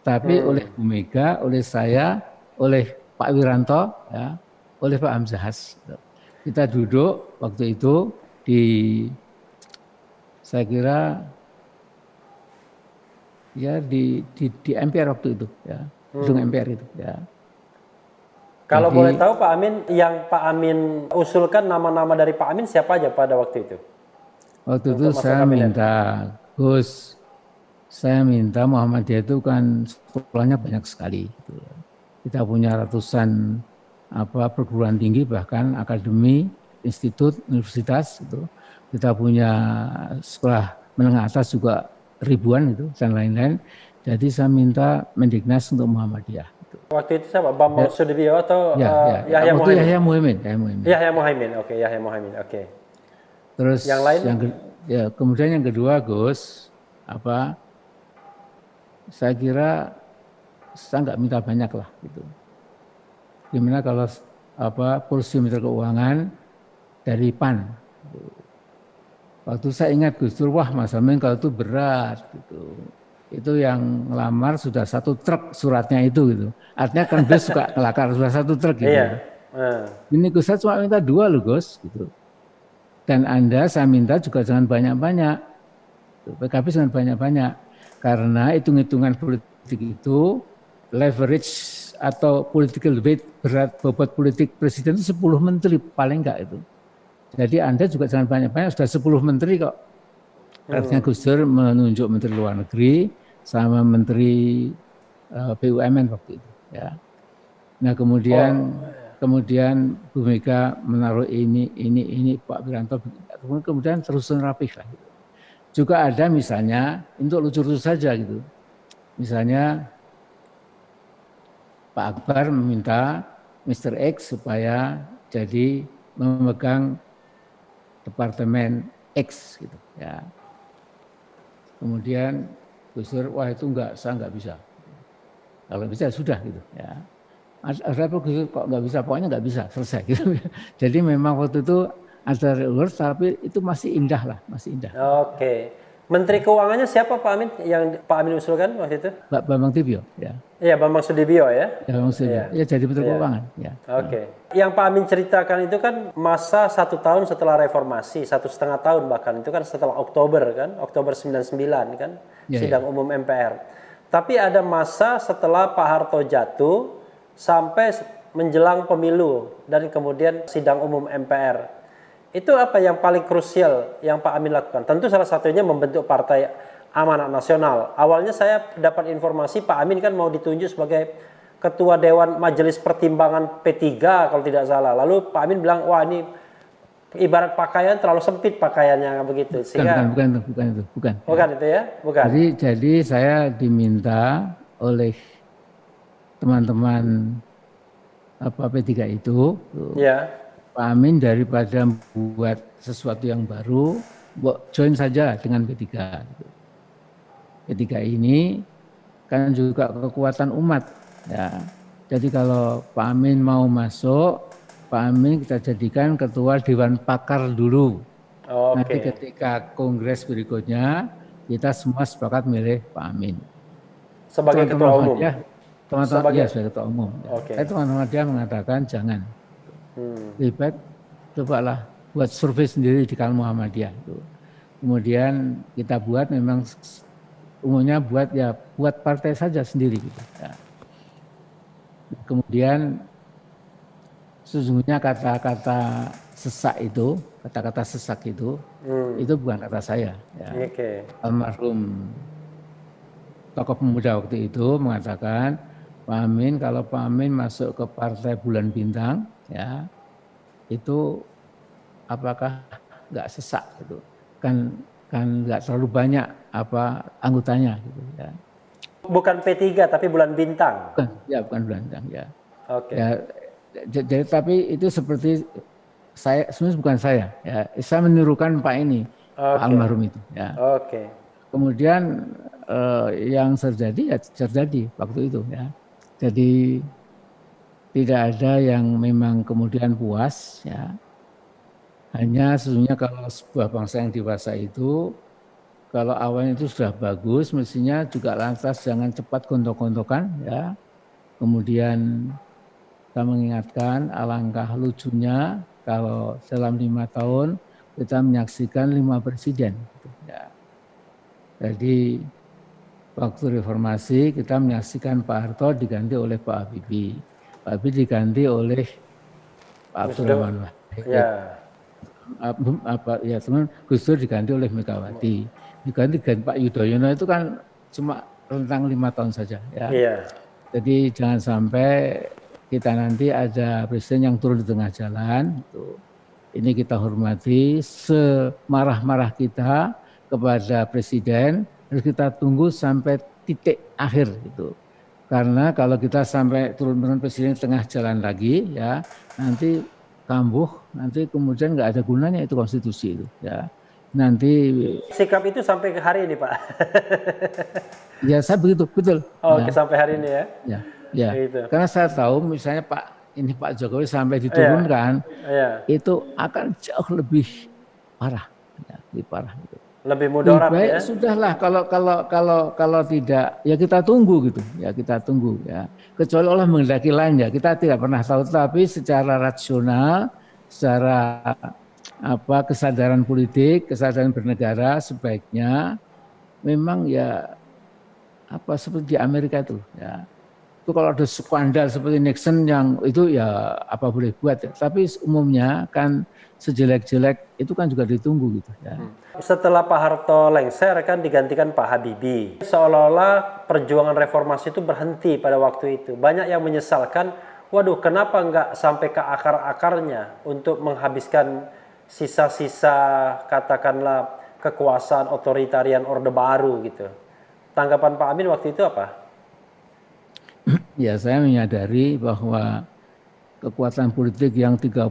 tapi oleh Bu Mega, oleh saya, oleh Pak Wiranto, ya, oleh Pak Hamzahas. Kita duduk waktu itu saya kira ya di MPR waktu itu ya, gedung MPR itu ya. Kalau boleh tahu Pak Amin, yang Pak Amin usulkan nama-nama dari Pak Amin siapa aja pada waktu itu? Waktu itu saya minta Gus, saya minta Muhammadiyah itu kan sekolahnya banyak sekali. Gitu. Kita punya ratusan perguruan tinggi, bahkan akademi, institut, universitas. Gitu. Kita punya sekolah menengah atas juga ribuan itu dan lain-lain. Jadi saya minta Mendiknas untuk Muhammadiyah. Gitu. Waktu itu siapa? Bambang Sudibyo atau Yahya Muhaimin? Yahya Muhaimin, oke, Yahya Muhaimin, oke. Terus yang lain? Kemudian yang kedua Gus, saya kira saya nggak minta banyak lah gitu. Gimana kalau kursi Menteri Keuangan dari PAN? Waktu saya ingat Gus Dur, wah Mas Amin kalau itu berat gitu. Itu yang ngelamar sudah 1 truk suratnya itu gitu. Artinya kan Gus suka ngelakar sudah 1 truk gitu. Iya. Ini Gus saya cuma minta 2 loh Gus gitu. Dan Anda saya minta juga jangan banyak-banyak. PKB jangan banyak-banyak. Karena hitung-hitungan politik itu leverage atau political weight berat bobot politik presiden itu 10 menteri paling enggak itu. Jadi Anda juga jangan banyak-banyak, sudah 10 menteri kok. Artinya Gus Dur menunjuk Menteri Luar Negeri sama Menteri BUMN waktu itu. Ya. Nah kemudian Bu Mega menaruh ini Pak Wiranto, kemudian terusan rapih lah. Gitu. Juga ada misalnya untuk lucu-lucu saja gitu. Misalnya Pak Akbar meminta Mr. X supaya jadi memegang Departemen X gitu ya. Kemudian Gus Dur, wah itu saya enggak bisa. Kalau bisa sudah gitu ya. Ada apa Gus Dur kok enggak bisa? Pokoknya enggak bisa, selesai gitu. Jadi memang waktu itu ada ulur tapi itu masih indah lah, masih indah. Oke. Menteri Keuangannya siapa Pak Amin yang Pak Amin usulkan waktu itu? Pak Bambang Tibio ya. Iya, Bambang Sudibyo ya. Ya, maksudnya, ya jadi Menteri Keuangan. Ya. Oke. Yang Pak Amin ceritakan itu kan masa 1 tahun setelah reformasi, 1,5 tahun bahkan itu kan setelah Oktober kan, Oktober 99 kan, sidang umum MPR. Tapi ada masa setelah Pak Harto jatuh sampai menjelang pemilu dan kemudian sidang umum MPR. Itu apa yang paling krusial yang Pak Amin lakukan? Tentu salah satunya membentuk Partai Amanat Nasional. Awalnya saya dapat informasi Pak Amin kan mau ditunjuk sebagai Ketua Dewan Majelis Pertimbangan P3 kalau tidak salah. Lalu Pak Amin bilang, wah ini ibarat pakaian terlalu sempit pakaiannya begitu. Sehingga bukan itu. Bukan itu ya? Bukan. Jadi saya diminta oleh teman-teman P3 itu, Ya. Pak Amin daripada buat sesuatu yang baru, join saja dengan P3. P3 ini kan juga kekuatan umat. Ya. Jadi kalau Pak Amin mau masuk, Pak Amin kita jadikan ketua Dewan Pakar dulu. Nanti ketika kongres berikutnya, kita semua sepakat milih Pak Amin. Sebagai ketua umum? Teman-teman ya, sebagai ketua umum. Teman-teman dia mengatakan jangan. Lebih baik cobalah buat survei sendiri di Kalangan Muhammadiyah. Kemudian kita buat memang umumnya buat partai saja sendiri gitu. Ya. Kemudian sesungguhnya kata-kata sesak itu itu bukan kata saya. Ya. Almarhum tokoh pemuda waktu itu mengatakan, Pak Amin, kalau Pak Amin masuk ke Partai Bulan Bintang, ya itu apakah nggak sesak gitu? Kan nggak terlalu banyak anggotanya gitu ya. Bukan P3 tapi Bulan Bintang. Bukan Bulan Bintang ya. Oke. Ya, jadi tapi itu seperti saya sebenarnya bukan saya ya. Saya menirukan Pak ini, Pak almarhum itu ya. Kemudian yang terjadi waktu itu ya. Jadi tidak ada yang memang kemudian puas ya. Hanya sesungguhnya kalau sebuah bangsa yang dewasa itu, kalau awalnya itu sudah bagus, mestinya juga lantas jangan cepat gontok-gontokan ya. Kemudian kita mengingatkan alangkah lucunya kalau dalam 5 tahun kita menyaksikan 5 presiden. Gitu, ya. Jadi waktu reformasi kita menyaksikan Pak Harto diganti oleh Pak Habibie. Pak Habibie diganti oleh Pak Abdurrahman Wahid. Teman Gus Dur diganti oleh Megawati, diganti Pak Yudhoyono itu kan cuma rentang 5 tahun saja ya. Jadi jangan sampai kita nanti ada presiden yang turun di tengah jalan. Ini kita hormati, semarah-marah kita kepada presiden harus kita tunggu sampai titik akhir itu. Karena kalau kita sampai turun presiden di tengah jalan lagi ya, nanti kambuh, nanti kemudian nggak ada gunanya itu konstitusi itu ya. Nanti sikap itu sampai ke hari ini Pak. Ya saya begitu betul. Sampai hari ini ya. Ya. Gitu. Karena saya tahu misalnya Pak Jokowi sampai diturunkan itu akan jauh lebih parah, ya, lebih parah gitu. Lebih mudarat ya. Sudahlah kalau tidak ya kita tunggu gitu ya, kita tunggu ya. Kecuali Allah menghendaki lain ya, kita tidak pernah tahu, tapi secara rasional, secara kesadaran politik, kesadaran bernegara sebaiknya memang ya seperti di Amerika itu ya. Itu kalau ada skandal seperti Nixon yang itu ya apa boleh buat ya. Tapi umumnya kan sejelek-jelek itu kan juga ditunggu gitu ya. Setelah Pak Harto lengser kan digantikan Pak Habibie. Seolah-olah perjuangan reformasi itu berhenti pada waktu itu. Banyak yang menyesalkan, waduh kenapa nggak sampai ke akar-akarnya untuk menghabiskan sisa-sisa katakanlah kekuasaan otoritarian Orde Baru gitu. Tanggapan Pak Amin waktu itu apa? Ya saya menyadari bahwa kekuatan politik yang 32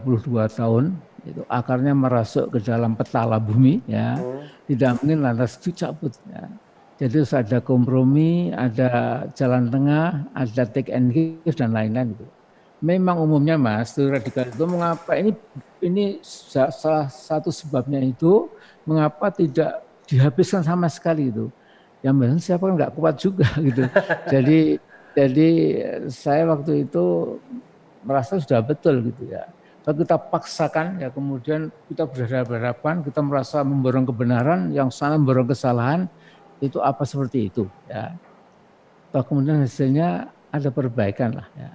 tahun itu akarnya merasuk ke dalam petala bumi ya, tidak mungkin lantas dicabut ya. Jadi harus ada kompromi, ada jalan tengah, ada take and give dan lain-lain gitu. Memang umumnya Mas, teori radikal itu mengapa ini salah satu sebabnya itu mengapa tidak dihabiskan sama sekali itu. Yang biasanya siapa nggak kuat juga gitu. Jadi Jadi saya waktu itu merasa sudah betul gitu ya. Kalau kita paksakan ya kemudian kita berhadapan, kita merasa memborong kebenaran, yang sana memborong kesalahan, itu apa seperti itu ya. Toh kemudian hasilnya ada perbaikan lah ya.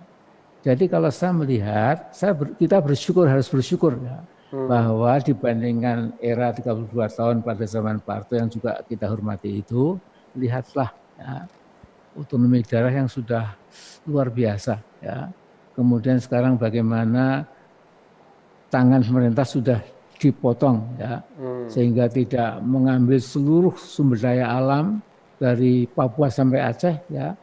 Jadi kalau saya melihat, kita bersyukur, harus bersyukur ya, bahwa dibandingkan era 32 tahun pada zaman Pak Harto yang juga kita hormati itu, lihatlah ya, otonomi daerah yang sudah luar biasa ya. Kemudian sekarang bagaimana tangan pemerintah sudah dipotong ya, sehingga tidak mengambil seluruh sumber daya alam dari Papua sampai Aceh ya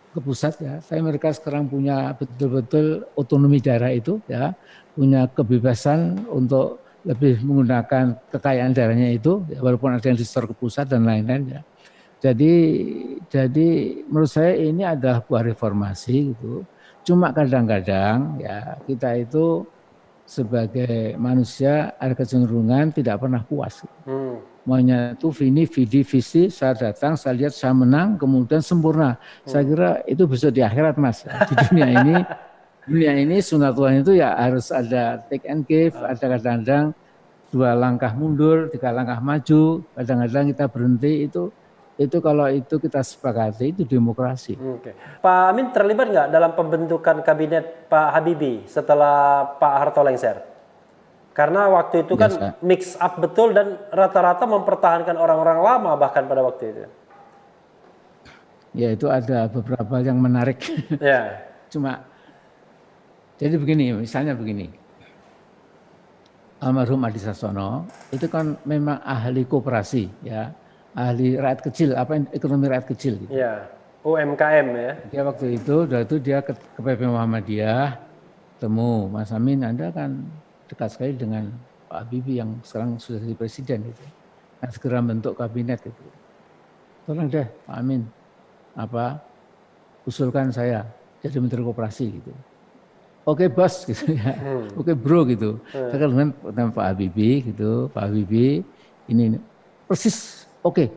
ke pusat ya. Saya mereka sekarang punya betul-betul otonomi daerah itu ya, punya kebebasan untuk lebih menggunakan kekayaan daerahnya itu ya, walaupun ada yang disetor ke pusat dan lain-lain ya. Jadi menurut saya ini adalah buah reformasi gitu. Cuma kadang-kadang ya kita itu sebagai manusia ada kecenderungan tidak pernah puas. Maunya itu vidi, visi, saya datang, saya lihat, saya menang, kemudian sempurna. Saya kira itu bisa di akhirat Mas. Di dunia ini sunatullahnya itu ya harus ada take and give, ada kadang-kadang 2 langkah mundur, 3 langkah maju, kadang-kadang kita berhenti itu kalau itu kita sepakati itu demokrasi. Oke. Pak Amin terlibat nggak dalam pembentukan kabinet Pak Habibie setelah Pak Harto lengser? Karena waktu itu kan mix up betul dan rata-rata mempertahankan orang-orang lama bahkan pada waktu itu. Ya itu ada beberapa yang menarik. Ya. Cuma jadi begini, misalnya begini. Almarhum Adi Sasono itu kan memang ahli koperasi ya. Ahli rakyat kecil, ekonomi rakyat kecil gitu. Ya, UMKM ya. Dia waktu itu dia ke PP Muhammadiyah, temu Mas Amin, Anda kan dekat sekali dengan Pak Habibie yang sekarang sudah jadi presiden gitu. Nah, segera bentuk kabinet itu. Tolong deh Pak Amin, usulkan saya jadi Menteri Koperasi gitu. Oke bos gitu ya, oke bro gitu. Saya kan dengan Pak Habibie gitu, Pak Habibie ini persis. Oke,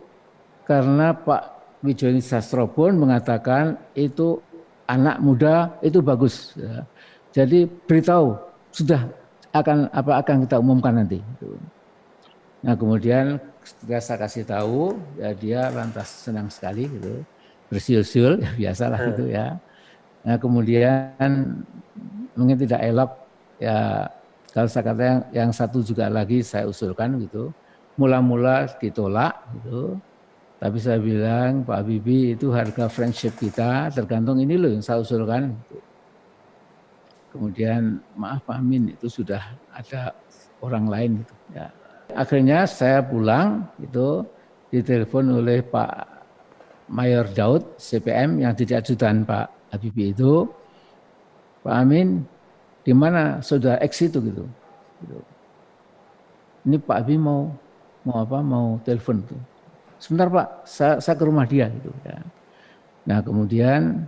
karena Pak Wijoni Sastrobon mengatakan itu anak muda itu bagus. Ya. Jadi beritahu sudah akan kita umumkan nanti. Nah kemudian setelah saya kasih tahu, ya dia lantas senang sekali gitu, bersiul-siul, ya biasalah gitu ya. Nah kemudian mungkin tidak elok ya kalau saya kata yang satu juga lagi saya usulkan gitu. Mula-mula ditolak gitu. Tapi saya bilang Pak Habibie itu harga friendship kita tergantung ini loh yang saya usulkan. Gitu. Kemudian maaf Pak Amin itu sudah ada orang lain gitu. Ya. Akhirnya saya pulang itu ditelepon oleh Pak Mayor Daud CPM yang jadi ajudan Pak Habibie itu. Pak Amin di mana saudara X itu gitu. Ini Pak Habibie mau telepon tuh. Sebentar Pak, saya ke rumah dia gitu ya. Nah kemudian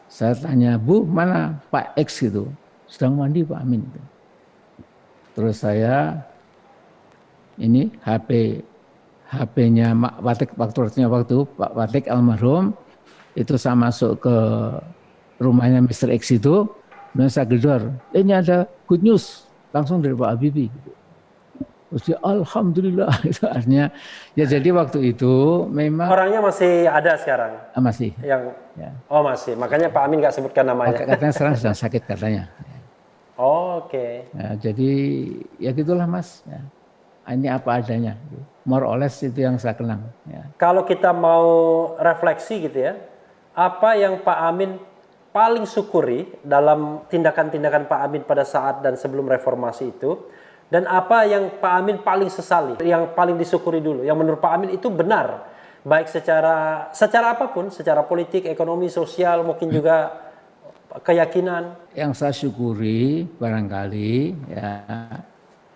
saya tanya, Bu mana Pak X gitu, sedang mandi Pak Amin. Gitu. Terus saya ini HP-nya Mak Watik waktu Pak Watik almarhum itu saya masuk ke rumahnya Mr. X itu, dan saya gedor, ini ada good news langsung dari Pak Habibie. Gitu. Terus dia, alhamdulillah itu artinya ya jadi waktu itu memang orangnya masih ada sekarang. Masih. Yang oh masih. Makanya Pak Amin nggak sebutkan namanya. Katanya sekarang sedang sakit katanya. Oh, oke. Ya, jadi ya gitulah Mas. Ya. Ini apa adanya. More or less itu yang saya kenang. Ya. Kalau kita mau refleksi gitu ya, apa yang Pak Amin paling syukuri dalam tindakan-tindakan Pak Amin pada saat dan sebelum reformasi itu? Dan apa yang Pak Amin paling sesali, yang paling disyukuri dulu, yang menurut Pak Amin itu benar, baik secara apapun, secara politik, ekonomi, sosial, mungkin juga keyakinan. Yang saya syukuri barangkali ya,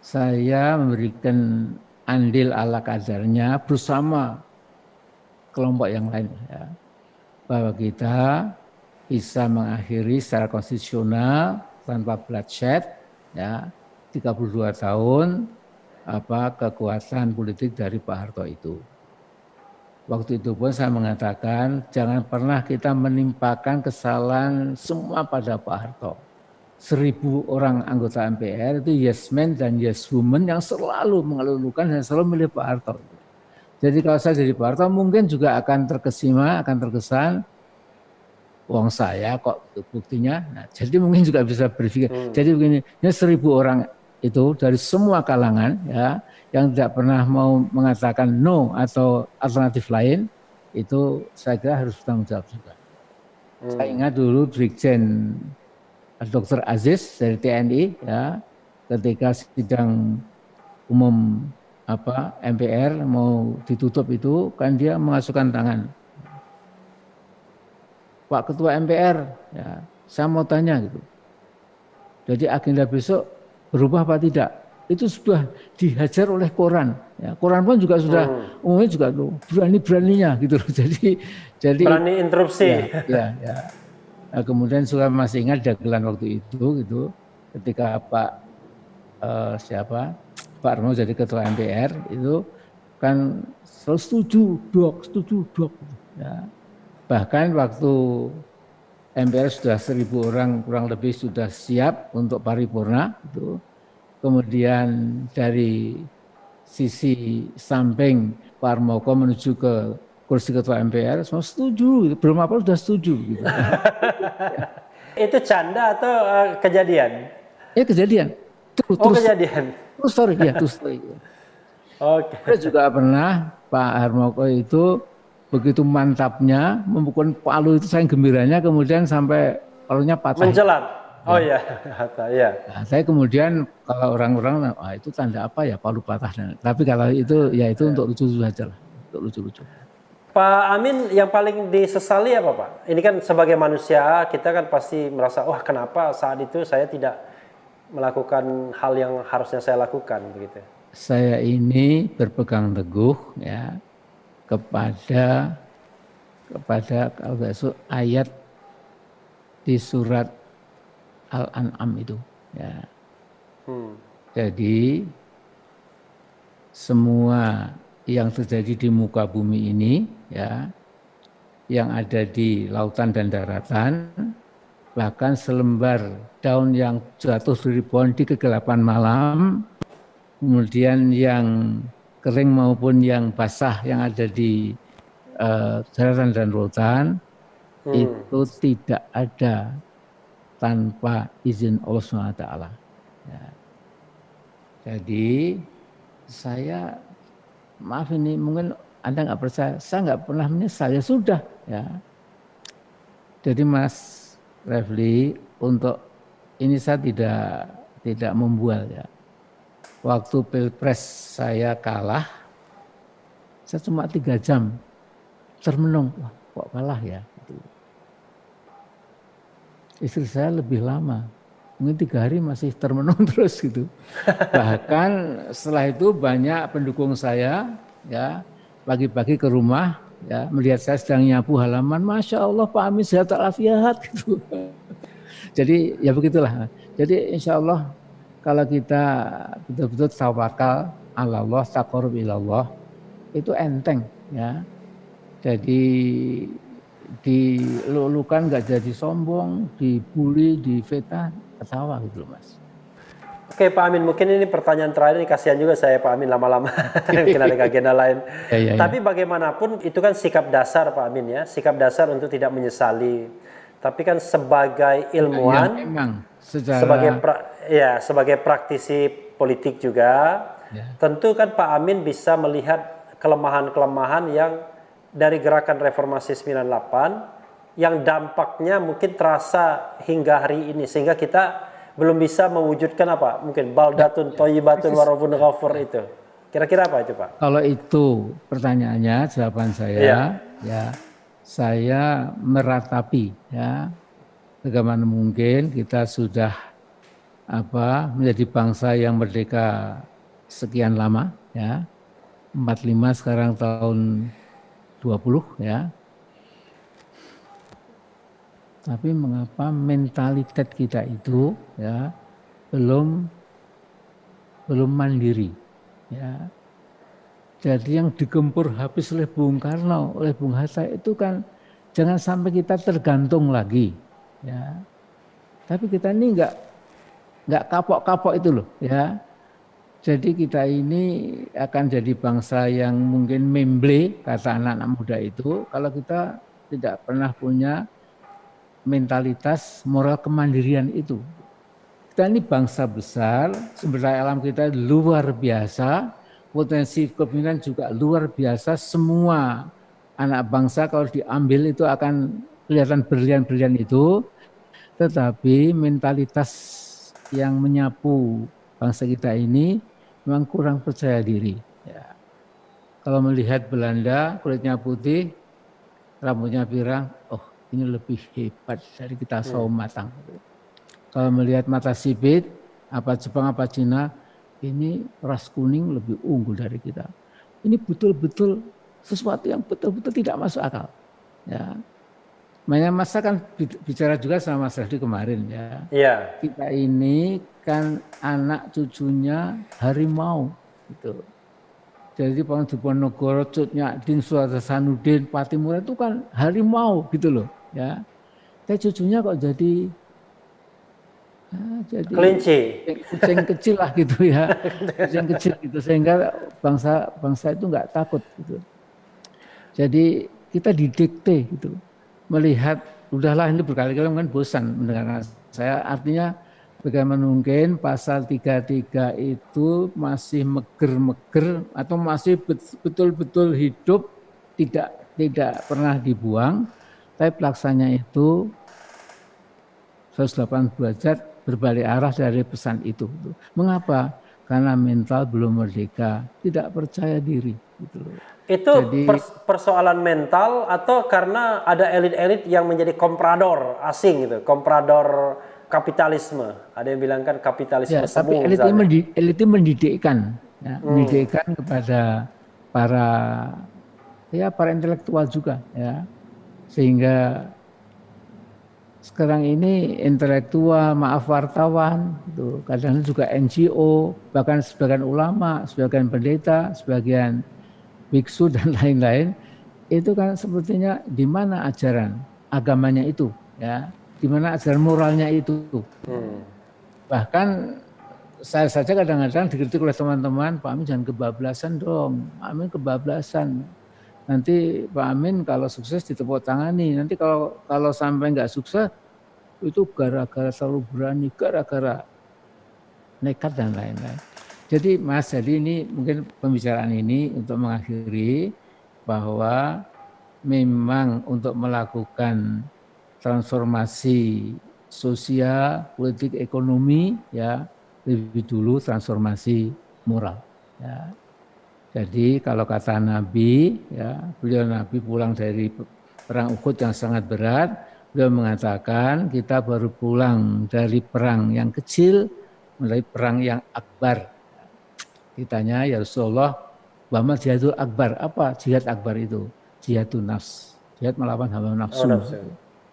saya memberikan andil ala kadarnya bersama kelompok yang lain ya, bahwa kita bisa mengakhiri secara konstitusional tanpa bloodshed ya. 32 tahun kekuasaan politik dari Pak Harto itu. waktu itu pun saya mengatakan jangan pernah kita menimpakan kesalahan semua pada Pak Harto. 1.000 orang anggota MPR itu yes men dan yes women yang selalu mengeluhkan dan selalu milih Pak Harto. Jadi kalau saya jadi Pak Harto mungkin juga akan terkesima, akan terkesan, uang saya kok buktinya. Nah, jadi mungkin juga bisa berpikir. Jadi begini, ini 1.000 orang itu dari semua kalangan ya yang tidak pernah mau mengatakan no atau alternatif lain, itu saya kira harus bertanggung jawab juga. Saya ingat dulu Brigjen Dr. Aziz dari TNI ya ketika sidang umum MPR mau ditutup itu kan dia mengasuhkan tangan. Pak Ketua MPR, ya, saya mau tanya gitu. Jadi agenda besok berubah apa tidak? Itu sudah dihajar oleh koran. Ya, koran pun juga sudah umumnya juga berani-beraninya gitu loh. Jadi berani interupsi. Ya. Nah, kemudian saya masih ingat dagelan waktu itu gitu, ketika Pak Romo jadi Ketua MPR itu kan selalu setuju dok. Ya. Bahkan waktu MPR sudah 1.000 orang kurang lebih sudah siap untuk paripurna itu. Kemudian dari sisi samping Pak Harmoko menuju ke kursi Ketua MPR semua setuju, belum apa sudah setuju gitu. Itu canda atau kejadian? Kejadian. Kejadian. True story. Oke. Saya juga pernah Pak Harmoko itu begitu mantapnya memukul palu itu saya gembiranya kemudian sampai palunya patah. Mencelat. Oh ya. Nah, saya kemudian kalau orang-orang itu tanda apa ya palu patah. Tapi kalau itu ya itu untuk lucu-lucu saja lah, untuk lucu-lucu. Pak Amin yang paling disesali apa Pak? Ini kan sebagai manusia kita kan pasti merasa wah kenapa saat itu saya tidak melakukan hal yang harusnya saya lakukan begitu. Saya ini berpegang teguh ya kepada kalau ayat di surat Al-An'am itu ya. Jadi semua yang terjadi di muka bumi ini ya, yang ada di lautan dan daratan, bahkan selembar daun yang jatuh dari pohon di kegelapan malam, kemudian yang kering maupun yang basah yang ada di daratan dan lautan, itu tidak ada tanpa izin Allah SWT. Ya. Jadi saya, maaf ini mungkin Anda nggak percaya, saya nggak pernah menyesal, ya sudah. Ya. Jadi Mas Refli, untuk ini saya tidak membual ya. Waktu Pilpres saya kalah, saya cuma 3 jam termenung, wah kok kalah ya. Istri saya lebih lama, mungkin 3 hari masih termenung terus gitu. Bahkan setelah itu banyak pendukung saya ya pagi-pagi ke rumah ya melihat saya sedang nyapu halaman, Masya Allah Pak Amin sehat walafiat gitu. Jadi ya begitulah. Jadi insya Allah kalau kita betul-betul tawakal ala Allah, taqarrub ilallah, itu enteng ya. Jadi dilulukan nggak jadi sombong, dibully, difitnah, ketawa gitu loh Mas. Oke Pak Amin, mungkin ini pertanyaan terakhir, ini kasihan juga saya Pak Amin lama-lama, mungkin ada agenda lain. Tapi bagaimanapun itu kan sikap dasar Pak Amin ya, sikap dasar untuk tidak menyesali. Tapi kan sebagai ilmuwan, sebagai praktisi politik juga, tentu kan Pak Amin bisa melihat kelemahan-kelemahan yang dari gerakan reformasi 98 yang dampaknya mungkin terasa hingga hari ini sehingga kita belum bisa mewujudkan apa mungkin baldatun thayyibatun wa rabbun ghafur itu. Kira-kira apa itu Pak? Kalau itu pertanyaannya, jawaban saya ya saya meratapi ya bagaimana mungkin kita sudah menjadi bangsa yang merdeka sekian lama ya. 45 sekarang tahun 20 ya. Tapi mengapa mentalitas kita itu ya belum mandiri ya. Jadi yang digempur habis oleh Bung Karno, oleh Bung Hatta itu kan jangan sampai kita tergantung lagi, ya. Tapi kita ini nggak kapok-kapok itu loh, ya. Jadi kita ini akan jadi bangsa yang mungkin memble, kata anak-anak muda itu, kalau kita tidak pernah punya mentalitas moral kemandirian itu. Kita ini bangsa besar, sumber daya alam kita luar biasa, potensi kepemimpinan juga luar biasa. Semua anak bangsa kalau diambil itu akan kelihatan berlian-berlian itu, tetapi mentalitas yang menyapu bangsa kita ini memang kurang percaya diri. Ya. Kalau melihat Belanda, kulitnya putih, rambutnya pirang, oh ini lebih hebat dari kita sawo matang. Kalau melihat mata sipit, apa Jepang apa Cina, ini ras kuning lebih unggul dari kita. Ini betul-betul sesuatu yang betul-betul tidak masuk akal. Ya. Makanya Mas kan bicara juga sama Mas Rafdi kemarin ya. Iya. Kita ini kan anak cucunya harimau gitu. Jadi Pak Diponegoro, Cut Nyak-Dien, Suharto Hasanuddin, Pattimura itu kan harimau gitu loh ya. Tapi cucunya kok jadi kelinci, kucing kecil lah gitu ya, kucing kecil gitu sehingga bangsa itu nggak takut gitu. Jadi kita didikte gitu, melihat udahlah ini berkali-kali kan bosan mendengarkan saya. Artinya bagaimana mungkin pasal 33 itu masih meger-meger atau masih betul-betul hidup, tidak pernah dibuang, tapi pelaksanya itu 180 derajat berbalik arah dari pesan itu. Mengapa? Karena mental belum merdeka, tidak percaya diri. Gitu. Itu jadi, persoalan mental atau karena ada elit-elit yang menjadi komprador asing gitu, komprador kapitalisme. Ada yang bilang kan kapitalisme ya, semu. Tapi elit itu mendidikkan, ya, mendidikkan kepada para intelektual juga, ya, sehingga sekarang ini intelektual, wartawan, itu kadang juga NGO, bahkan sebagian ulama, sebagian pendeta, sebagian biksu dan lain-lain, itu kan sepertinya di mana ajaran agamanya itu, ya, di mana ajaran moralnya itu. Bahkan saya saja kadang-kadang dikritik oleh teman-teman, Pak Amin jangan kebablasan dong, Pak Amin kebablasan. Nanti Pak Amin kalau sukses ditepuk tangani, nanti kalau sampai nggak sukses itu gara-gara terlalu berani, gara-gara nekat dan lain-lain. Jadi Mas, jadi ini mungkin pembicaraan ini untuk mengakhiri bahwa memang untuk melakukan transformasi sosial, politik, ekonomi, ya lebih dulu transformasi moral. Ya. Jadi kalau kata Nabi, ya beliau Nabi pulang dari perang Uhud yang sangat berat, beliau mengatakan kita baru pulang dari perang yang kecil menjadi perang yang akbar. Ditanya ya Rasulullah, bahwa jihadul akbar, apa jihad akbar itu? Jihadun nafs, jihad melawan hawa nafsu.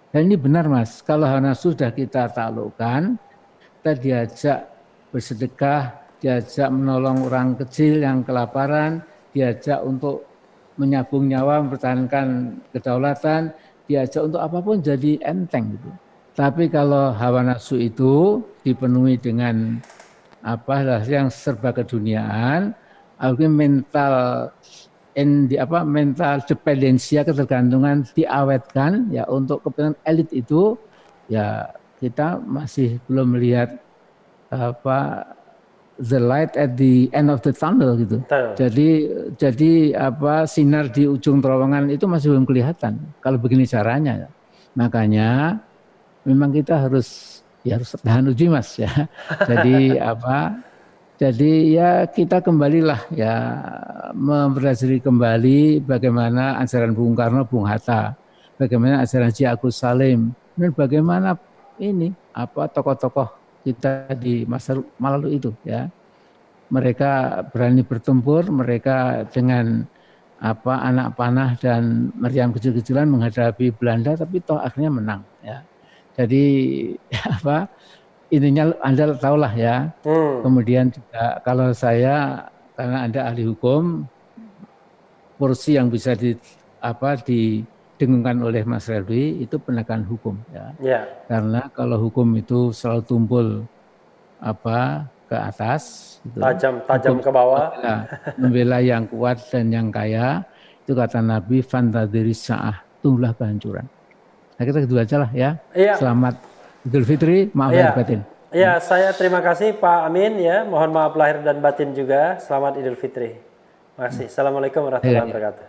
Dan ini benar Mas, kalau hawa nafsu sudah kita taklukkan, kita diajak bersedekah, diajak menolong orang kecil yang kelaparan, diajak untuk menyambung nyawa, mempertahankan kedaulatan, diajak untuk apapun jadi enteng gitu. Tapi kalau hawa nafsu itu dipenuhi dengan yang serba keduniaan, mental mental dependensia, ketergantungan diawetkan ya untuk kepentingan elit itu, ya kita masih belum melihat the light at the end of the tunnel gitu. Jadi sinar di ujung terowongan itu masih belum kelihatan kalau begini caranya. Makanya memang kita harus tahan uji Mas ya. Jadi ya kita kembalilah ya mempelajari kembali bagaimana ajaran Bung Karno, Bung Hatta, bagaimana ajaran Ki Agus Salim, dan bagaimana ini tokoh-tokoh kita di masa lalu itu ya. Mereka berani bertempur, mereka dengan anak panah dan meriam kecil-kecilan menghadapi Belanda, tapi toh akhirnya menang ya. Jadi intinya Anda tahulah ya. Kemudian juga kalau saya karena Anda ahli hukum, porsi yang bisa didengungkan oleh Mas Relwi itu penegakan hukum ya. Ya. Karena kalau hukum itu selalu tumpul ke atas gitu. Tajam ke bawah. Membela yang kuat dan yang kaya, itu kata Nabi fantadiri sa'ah, tunggulah kehancuran. Nah, kita gitu aja lah ya. Iya. Selamat Idul Fitri, maaf lahir batin. Ya, saya terima kasih Pak Amin ya. Mohon maaf lahir dan batin juga. Selamat Idul Fitri. Terima kasih. Assalamualaikum warahmatullahi wabarakatuh.